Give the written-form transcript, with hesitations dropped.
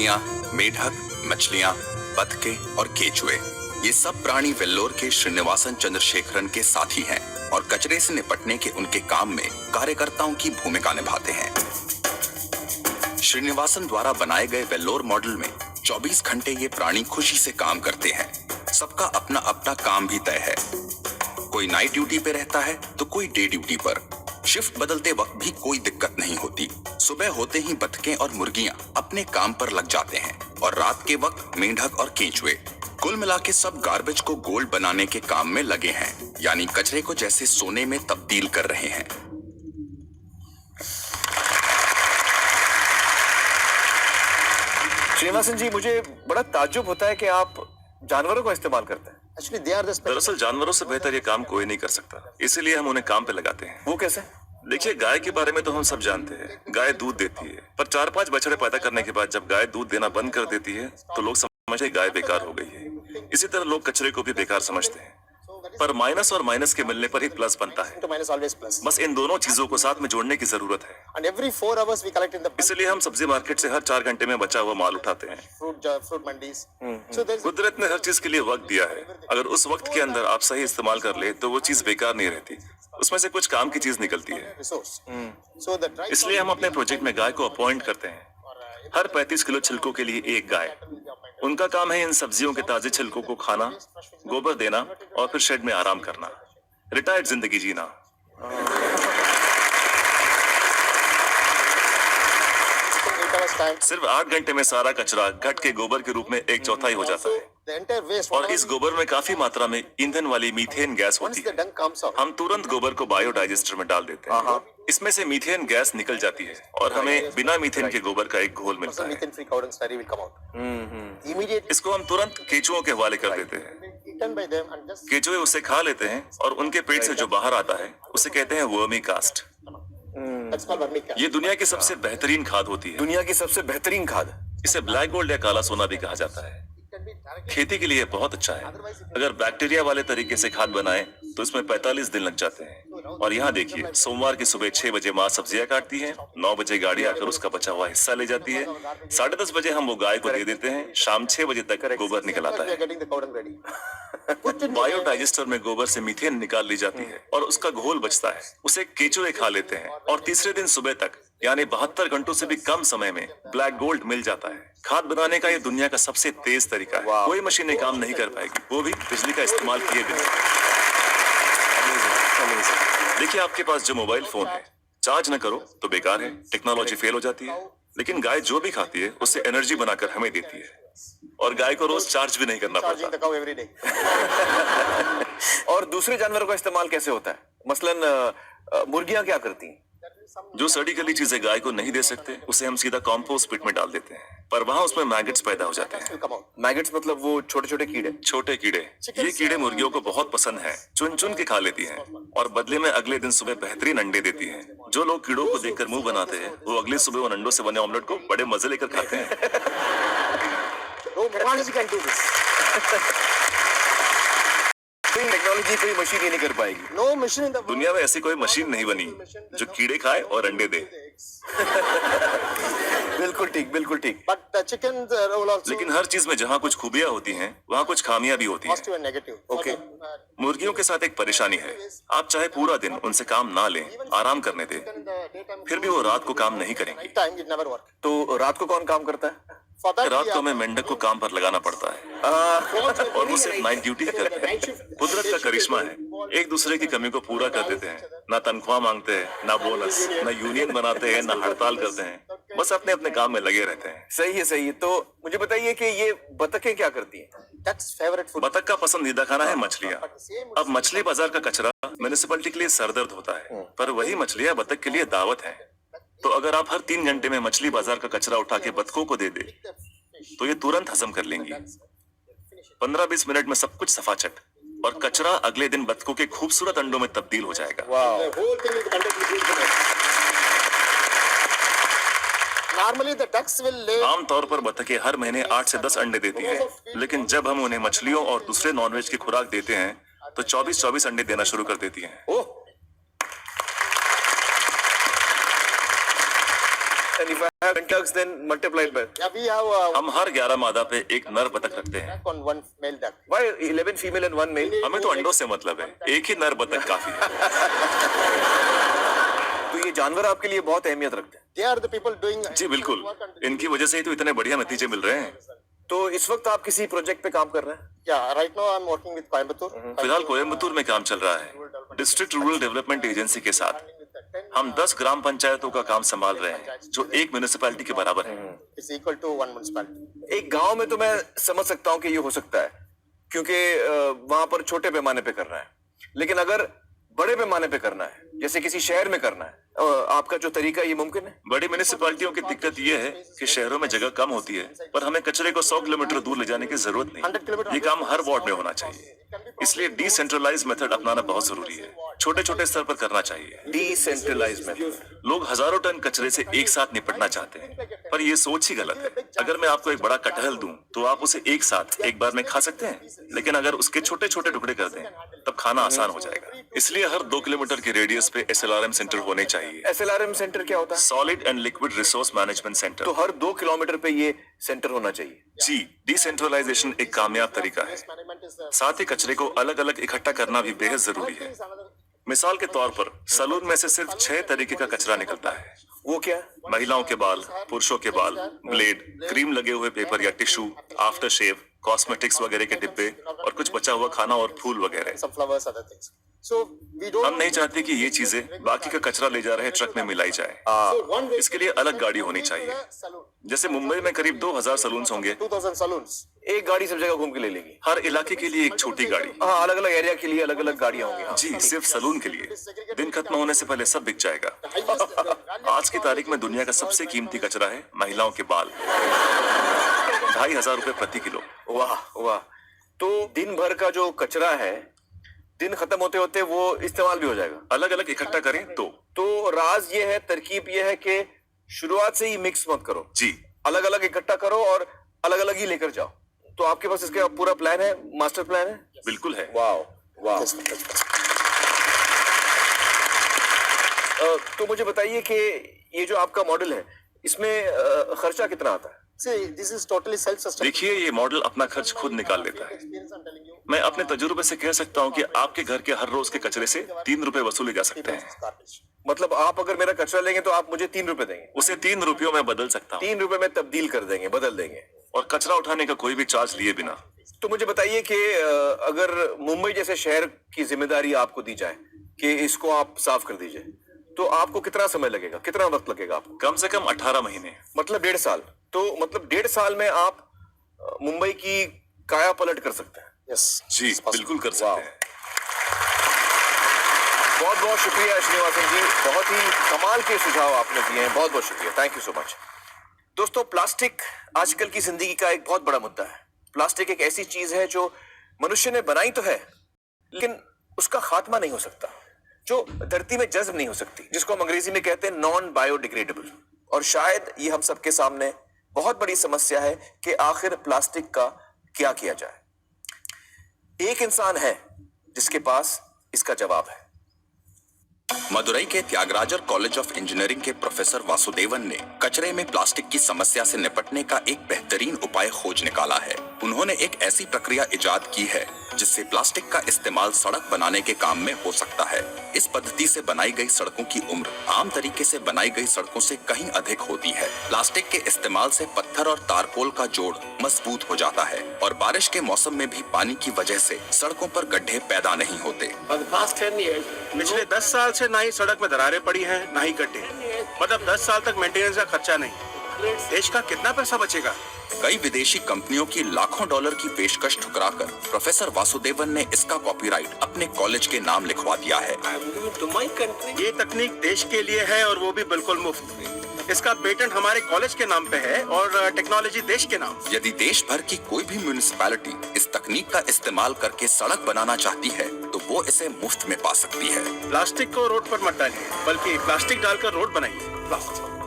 मुर्गियां, मेढक, मछलियां, बतखें और केचुए, ये सब प्राणी वेल्लोर के श्रीनिवासन चंद्रशेखरन के साथी हैं और कचरे से निपटने के उनके काम में कार्यकर्ताओं की भूमिका निभाते हैं। श्रीनिवासन द्वारा बनाए गए वेल्लोर मॉडल में 24 घंटे ये प्राणी खुशी से काम करते हैं। सबका अपना अपना काम भी तय है। कोई नाइट ड्यूटी पे रहता है तो कोई डे ड्यूटी पर। शिफ्ट बदलते वक्त भी कोई दिक्कत नहीं होती। सुबह होते ही बतखें और मुर्गियां अपने काम पर लग जाते हैं और रात के वक्त मेंढक और केंचुए। कुल मिला के सब गार्बेज को गोल्ड बनाने के काम में लगे हैं, यानी कचरे को जैसे सोने में तब्दील कर रहे हैं। श्रीनिवासन जी, मुझे बड़ा ताज्जुब होता है कि आप जानवरों को इस्तेमाल करते हैं। दरअसल जानवरों से बेहतर ये काम कोई नहीं कर सकता, इसीलिए हम उन्हें काम पे लगाते हैं। वो कैसे? देखिए, गाय के बारे में तो हम सब जानते हैं। गाय दूध देती है, पर 4-5 बछड़े पैदा करने के बाद जब गाय दूध देना बंद कर देती है तो लोग समझते हैं गाय बेकार हो गई है। इसी तरह लोग कचरे को भी बेकार समझते हैं, पर माइनस और माइनस के मिलने पर ही प्लस बनता है। बस इन दोनों चीजों को साथ में जोड़ने की जरूरत है। इसलिए हम सब्जी मार्केट से हर 4 घंटे में बचा हुआ माल उठाते हैं। कुदरत ने हर चीज के लिए वक्त दिया है। अगर उस वक्त के अंदर आप सही इस्तेमाल कर ले तो वो चीज बेकार नहीं रहती, उसमें से कुछ काम की चीज निकलती है। इसलिए हम अपने प्रोजेक्ट में गाय को अपॉइंट करते हैं। हर 35 किलो छिलकों के लिए एक गाय। उनका काम है इन सब्जियों के ताजे छिलकों को खाना, गोबर देना और फिर शेड में आराम करना, रिटायर्ड जिंदगी जीना। सिर्फ 8 घंटे में सारा कचरा घट के गोबर के रूप में 1/4 हो जाता है और इस गोबर में काफी मात्रा में ईंधन वाली मीथेन गैस होती है। हम तुरंत गोबर को बायोडाइजेस्टर में डाल देते हैं। इसमें से मीथेन गैस निकल जाती है और हमें बिना मीथेन के गोबर का एक घोल मिलता है। इसको हम तुरंत केचुओं के हवाले कर देते हैं। केचुए उसे खा लेते हैं और उनके पेट से जो बाहर आता है उसे कहते हैं वर्मी कास्ट। ये दुनिया की सबसे बेहतरीन खाद होती है। दुनिया की सबसे बेहतरीन खाद। इसे ब्लैक गोल्ड या काला सोना भी कहा जाता है। खेती के लिए बहुत अच्छा है। अगर बैक्टीरिया वाले तरीके से खाद बनाएं तो इसमें 45 दिन लग जाते हैं। और यहाँ देखिए, सोमवार की सुबह 6 बजे माँ सब्जियां काटती है, 9 बजे गाड़ी आकर उसका बचा हुआ हिस्सा ले जाती है, 10:30 बजे हम वो गाय को दे देते हैं, शाम 6 बजे तक गोबर निकल आता है। बायोडाइजेस्टर में गोबर से मीथेन निकाल ली जाती है और उसका घोल बचता है। उसे केचुए खा लेते हैं और तीसरे दिन सुबह तक, यानी 72 घंटों से भी कम समय में ब्लैक गोल्ड मिल जाता है। खाद बनाने का ये दुनिया का सबसे तेज तरीका है। कोई मशीनें काम नहीं कर पाएगी, वो भी बिजली का इस्तेमाल किए बिना। देखिए, आपके पास जो मोबाइल फोन है, चार्ज न करो तो बेकार है, टेक्नोलॉजी फेल हो जाती है। लेकिन गाय जो भी खाती है उससे एनर्जी बनाकर हमें देती है और गाय को रोज चार्ज भी नहीं करना पड़ता। और दूसरे जानवरों का इस्तेमाल कैसे होता है? मसलन मुर्गियां क्या करती हैं? जो सड़ी गली चीजें गाय को नहीं दे सकते उसे हम सीधा कंपोस्ट पिट में डाल देते हैं, पर वहाँ उसमें मैगेट्स पैदा हो जाते हैं। मैगेट्स मतलब वो छोटे छोटे कीड़े? छोटे कीड़े। ये कीड़े मुर्गियों को बहुत पसंद है, चुन चुन के खा लेती हैं और बदले में अगले दिन सुबह बेहतरीन अंडे देती हैं। जो लोग कीड़ों को देखकर मुंह बनाते हैं वो अगले सुबह उन अंडों से बने ऑमलेट को बड़े मजे लेकर खाते हैं। टेक्नोलॉजी कोई मशीन ही नहीं कर पाएगी। दुनिया में ऐसी कोई मशीन नहीं बनी जो कीड़े खाए और अंडे दे। बिल्कुल ठीक, बिल्कुल ठीक। लेकिन हर चीज में जहाँ कुछ खूबियाँ होती हैं वहाँ कुछ खामियां भी होती हैं। ओके। मुर्गियों के साथ एक परेशानी है, आप चाहे पूरा दिन उनसे काम ना लें, आराम करने दें, फिर भी वो रात को काम नहीं करेंगी। तो रात को कौन काम करता है? रात को हमें मेंढक को काम पर लगाना पड़ता है और वो सिर्फ नाइट ड्यूटी करते हैं। कुदरत का करिश्मा है, एक दूसरे की कमी को पूरा कर देते हैं। ना तनख्वाह मांगते हैं, ना बोनस, ना यूनियन बनाते हैं, ना हड़ताल करते हैं, बस अपने अपने काम में लगे रहते हैं। सही है, सही है। तो मुझे बताइए कि ये बतखें क्या करती हैं? बतख का पसंदीदा खाना है मछलियाँ। अब मछली बाजार का कचरा म्युनिसिपैलिटी के लिए सरदर्द होता है, पर वही मछलियाँ बतख के लिए दावत है। तो अगर आप हर 3 घंटे में मछली बाजार का कचरा उठा के बतखों को दे दे तो ये तुरंत हजम कर लेंगी। 15-20 मिनट में सब कुछ सफाचट और कचरा अगले दिन बतखों के खूबसूरत अंडों में तब्दील हो जाएगा। आमतौर पर बतखें हर महीने 8 से 10 अंडे देती हैं, लेकिन जब हम उन्हें मछलियों और दूसरे नॉनवेज की खुराक देते हैं तो 24-24 अंडे देना शुरू कर देती हैं। And if I have 10 ducks, then multiplied by. Yeah, we have हम हर 11 मादा पे एक नर बतख रखते हैं। on one male duck. Why 11 female and 1 male? हमें तो अंडों से मतलब है, एक ही नर बतख काफी है। तो ये जानवर आपके लिए बहुत अहमियत रखते हैं। They are the people doing. जी बिल्कुल, इनकी वजह से ही तो इतने बढ़िया नतीजे मिल रहे हैं। तो इस वक्त आप किसी प्रोजेक्ट पे काम कर रहे हैं? Yeah, right now I'm working with Coimbatore. फिलहाल कोयम्बतूर में काम चल रहा है। डिस्ट्रिक्ट रूरल डेवलपमेंट एजेंसी के साथ हम 10 ग्राम पंचायतों का काम संभाल रहे हैं, जो एक म्युनिसिपैलिटी के बराबर है। It's equal to one municipality. एक गांव में तो मैं समझ सकता हूँ कि ये हो सकता है, क्योंकि वहां पर छोटे पैमाने पे करना है। लेकिन अगर बड़े पैमाने पे करना है, जैसे किसी शहर में करना है, आपका जो तरीका ये मुमकिन है? बड़ी म्युनिसिपैलिटियों की दिक्कत ये है कि शहरों में जगह कम होती है, पर हमें कचरे को 100 किलोमीटर दूर ले जाने की जरूरत नहीं। ये काम हर वार्ड में होना चाहिए, इसलिए डिसेंट्रलाइज मेथड अपनाना बहुत जरूरी है। छोटे छोटे स्तर पर करना चाहिए। Decentralize method. लोग हजारों टन कचरे से एक साथ निपटना चाहते हैं, पर ये सोच ही गलत है। अगर मैं आपको एक बड़ा कटहल दूं, तो आप उसे एक साथ एक बार में खा सकते हैं, लेकिन अगर उसके छोटे छोटे टुकड़े कर दें, तब खाना आसान हो जाएगा। इसलिए हर 2 किलोमीटर के रेडियस पे SLRM सेंटर होने चाहिए। SLRM सेंटर क्या होता है? Solid and liquid resource management centre. तो हर 2 किलोमीटर पे ये सेंटर होना चाहिए। जी, डिसेंट्रलाइजेशन एक कामयाब तरीका है। साथ ही कचरे को अलग अलग इकट्ठा करना भी बेहद जरूरी है। मिसाल के तौर पर सलून में से सिर्फ 6 तरीके का कचरा निकलता है। वो क्या? महिलाओं के बाल, पुरुषों के बाल, ब्लेड, क्रीम लगे हुए पेपर या टिश्यू, आफ्टर शेव, कॉस्मेटिक्स वगैरह के डिब्बे और कुछ बचा हुआ खाना और फूल वगैरह। Some flowers, other things. So we don't. हम नहीं चाहते कि ये चीजें बाकी का कचरा ले जा रहे ट्रक में मिलाई जाए। So one way इसके लिए अलग गाड़ी होनी चाहिए। saloon. जैसे मुंबई में करीब 2000 सलून्स होंगे, 2000 saloons. एक गाड़ी सब जगह घूम के ले लेगी। हर इलाके के लिए एक छोटी गाड़ी। हाँ, अलग अलग एरिया के लिए अलग अलग गाड़ियां होंगी। हाँ। जी, सिर्फ सलून के लिए। दिन खत्म होने से पहले सब बिक जाएगा। आज की तारीख में दुनिया का सबसे कीमती कचरा है महिलाओं के बाल। 2500 रुपए प्रति किलो। वाह वाह। तो दिन भर का जो कचरा है, दिन खत्म होते होते वो इस्तेमाल भी हो जाएगा। अलग अलग इकट्ठा करें तो राज ये है, तरकीब ये है कि शुरुआत से ही मिक्स मत करो। जी, अलग अलग इकट्ठा करो और अलग अलग ही लेकर जाओ। तो आपके पास इसका पूरा प्लान है, मास्टर प्लान है? बिल्कुल है। वाह वाह। तो मुझे बताइए कि ये जो आपका मॉडल है, इसमें खर्चा कितना आता है? See, this is totally self-sustainable. देखिए, ये मॉडल अपना खर्च खुद निकाल लेता है। Experience I'm telling you. मैं अपने तजुर्बे से कह सकता हूँ कि आपके घर के हर रोज के कचरे से 3 रुपए वसूले जा सकते हैं। Garbage. मतलब आप अगर मेरा कचरा लेंगे तो आप मुझे 3 रुपए देंगे। उसे 3 रुपयों में बदल सकता हूँ 3 रुपए में तब्दील कर देंगे, बदल देंगे। और कचरा उठाने का कोई भी चार्ज लिए बिना। तो मुझे बताइए कि अगर मुंबई जैसे शहर की जिम्मेदारी आपको दी जाए कि इसको आप साफ कर दीजिए, तो आपको कितना समय लगेगा, कितना वक्त लगेगा आपको? कम से कम 18 महीने। मतलब 1.5 साल। तो मतलब 1.5 साल में आप मुंबई की काया पलट कर सकते हैं। Yes. जी, बिल्कुल कर सकते हैं। बहुत बहुत शुक्रिया श्रीनिवासन जी, बहुत ही कमाल के सुझाव आपने दिए हैं। बहुत बहुत शुक्रिया, थैंक यू सो मच। दोस्तों, प्लास्टिक आजकल की जिंदगी का एक बहुत बड़ा मुद्दा है। प्लास्टिक एक ऐसी चीज है जो मनुष्य ने बनाई तो है, लेकिन उसका खात्मा नहीं हो सकता, जो धरती में जज्ब नहीं हो सकती, जिसको हम अंग्रेजी में कहते हैं नॉन बायोडिग्रेडेबल। और शायद ये हम सबके सामने बहुत बड़ी समस्या है कि आखिर प्लास्टिक का क्या किया जाए। एक इंसान है जिसके पास इसका जवाब है। मदुरई के त्यागराजर कॉलेज ऑफ इंजीनियरिंग के प्रोफेसर वासुदेवन ने कचरे में प्लास्टिक की समस्या से निपटने का एक बेहतरीन उपाय खोज निकाला है। उन्होंने एक ऐसी प्रक्रिया इजाद की है जिससे प्लास्टिक का इस्तेमाल सड़क बनाने के काम में हो सकता है। इस पद्धति से बनाई गई सड़कों की उम्र आम तरीके से बनाई गई सड़कों से कहीं अधिक होती है। प्लास्टिक के इस्तेमाल से पत्थर और तारकोल का जोड़ मजबूत हो जाता है और बारिश के मौसम में भी पानी की वजह से सड़कों पर गड्ढे पैदा नहीं होते। पिछले 10 साल से ना ही सड़क में दरारें पड़ी हैं, ना ही गड्ढे। मतलब 10 साल तक मेंटेनेंस का खर्चा नहीं। देश का कितना पैसा बचेगा? कई विदेशी कंपनियों की लाखों डॉलर की पेशकश ठुकराकर प्रोफेसर वासुदेवन ने इसका कॉपीराइट अपने कॉलेज के नाम लिखवा दिया है। ये तकनीक देश के लिए है और वो भी बिल्कुल मुफ्त। इसका पेटेंट हमारे कॉलेज के नाम पे है और टेक्नोलॉजी देश के नाम। यदि देश भर की कोई भी म्युनिसिपैलिटी इस तकनीक का इस्तेमाल करके सड़क बनाना चाहती है तो वो इसे मुफ्त में पा सकती है। प्लास्टिक को रोड पर मत डालिए, बल्कि प्लास्टिक डालकर रोड बनाइए।